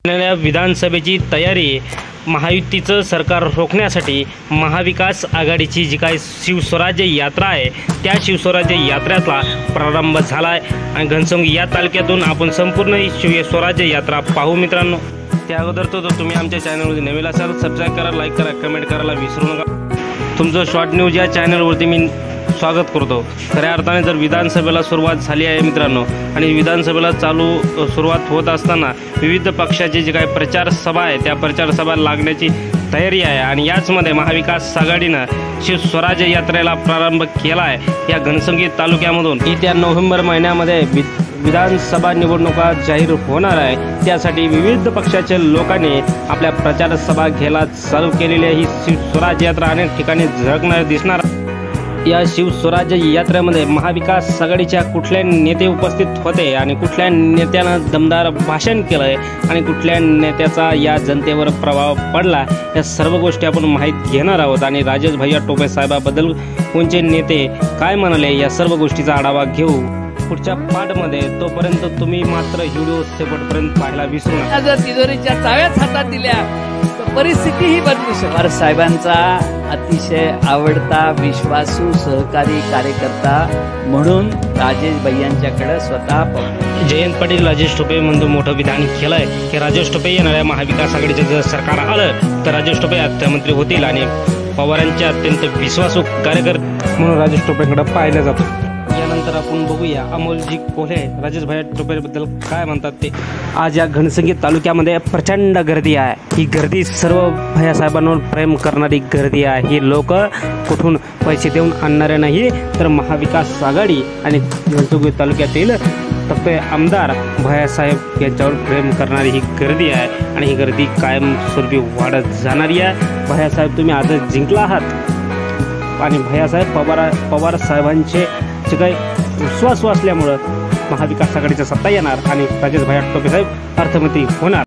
विधानसभेची तयारी महायुतीचं सरकार रोखण्यासाठी महाविकास आघाडीची जी काय शिवस्वराज्य यात्रा आहे त्या शिवस्वराज्य यात्रेचा प्रारंभ झाला आहे आणि घनसंगी या तालुक्यातून आपण संपूर्ण शिवस्वराज्य यात्रा पाहू मित्रांनो। त्या अगोदर तुम्ही आमच्या चॅनलवरती नवीन असाल सबस्क्राईब करा, लाईक करा, कमेंट करायला विसरू नका। तुमचं शॉर्ट न्यूज या चॅनलवरती मी स्वागत करतो। खऱ्या अर्थाने जर विधानसभेला सुरुवात झाली आहे मित्रांनो आणि विधानसभेला सुरुवात होत असताना विविध पक्षाची जी काही प्रचार सभा आहे त्या प्रचार सभा लागण्याची तयारी आहे आणि याचमध्ये महाविकास आघाडीनं शिवस्वराज्य यात्रेला प्रारंभ केला आहे। या घनसंगी तालुक्यामधून येत्या नोव्हेंबर महिन्यामध्ये विधानसभा निवडणुका जाहीर होणार आहे, त्यासाठी विविध पक्षाच्या लोकांनी आपल्या प्रचार सभा घ्यायला चालू केलेली आहे। ही शिवस्वराज्य यात्रा अनेक ठिकाणी झळकणार दिसणार। या शिवस्वराज्य यात्रेमध्ये महाविकास आघाडीच्या कुठल्या नेते उपस्थित होते आणि कुठल्या नेत्यानं दमदार भाषण केलंय आणि कुठल्या नेत्याचा या जनतेवर प्रभाव पडला या सर्व गोष्टी आपण माहिती घेणार आहोत आणि राजेश भैया टोपे साहेबाबद्दल कोणते नेते काय म्हणाले या सर्व गोष्टीचा आढावा घेऊ पुढच्या पार्टमध्ये। तोपर्यंत तुम्ही मात्र व्हिडिओ शेवटपर्यंत पाहायला विसरू नका। जर तिजोरीच्या चाव्याच हातात दिल्या तर परिस्थिती ही बदलू शकते। पवार साहेबांचा अतिशय आवडता विश्वासू सहकारी कार्यकर्ता म्हणून राजेश भैयांच्याकडे स्वतः जयंत पाटील राजेश टोपे म्हणून मोठं विधान केलंय की राजेश टोपे येणाऱ्या महाविकास आघाडीचं जर सरकार आलं तर राजेश टोपे अर्थमंत्री होतील आणि पवारांचे अत्यंत विश्वासू कार्यकर्ते म्हणून राजेश टोपेकडे पाहिलं जातं। यानंतर आपण बघूया अमोलजी कोल्हे राजेश भैया टोपेबद्दल काय म्हणतात ते। आज या घनसंगी तालुक्यामध्ये प्रचंड गर्दी आहे। ही गर्दी सर्व भैयासाहेबांवर प्रेम करणारी गर्दी आहे। ही लोक कुठून पैसे देऊन आणणारे नाही तर महाविकास आघाडी आणि घनसंगी तालुक्यातील टोपे आमदार भैयासाहेब यांच्यावर प्रेम करणारी ही गर्दी आहे आणि ही गर्दी कायमस्वरूपी वाढत जाणारी आहे। भैयासाहेब तुम्ही आजच जिंकला आहात आणि भैयासाहेब पवार साहेबांचे जे काही विश्वासू असल्यामुळं महाविकास आघाडीचा सत्ता येणार आणि राजेश भैया टोपे साहेब अर्थमंत्री होणार।